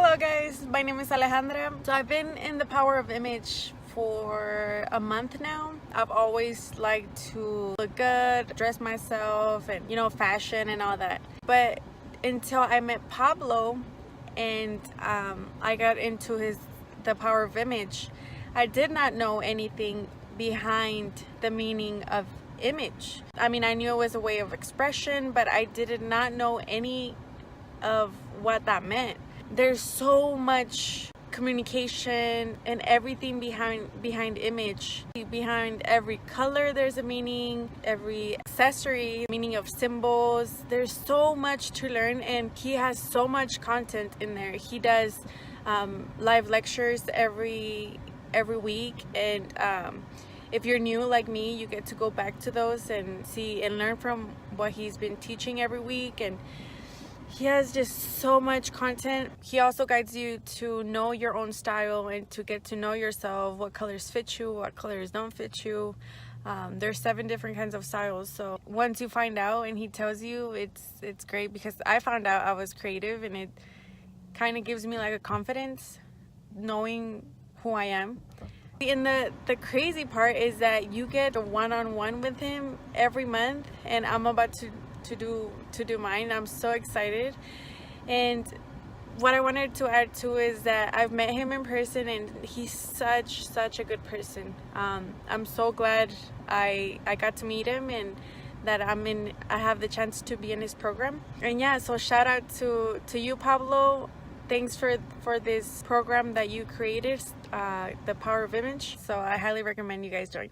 Hello guys, my name is Alejandra. So I've been in the power of image for a month now. I've always liked to look good, dress myself, and fashion and all that. But until I met Pablo and I got into the power of image, I did not know anything behind the meaning of image. I mean, I knew it was a way of expression, but I did not know any of what that meant. There's so much communication and everything behind image. Behind every color there's a meaning, every accessory, meaning of symbols. There's so much to learn, and he has so much content in there. He does live lectures every week, and if you're new like me, you get to go back to those and see and learn from what he's been teaching every week. And he has just so much content. He also guides you to know your own style and to get to know yourself, what colors fit you, what colors don't fit you. There's 7 different kinds of styles. So once you find out and he tells you, it's great, because I found out I was creative, and it kind of gives me like a confidence knowing who I am. And the crazy part is that you get a one-on-one with him every month, and I'm about to do mine. I'm so excited. And what I wanted to add too is that I've met him in person, and he's such a good person. I'm so glad I got to meet him, and that I have the chance to be in his program. And yeah, so shout out to you, Pablo. Thanks for this program that you created, the Power of Image. So I highly recommend you guys join.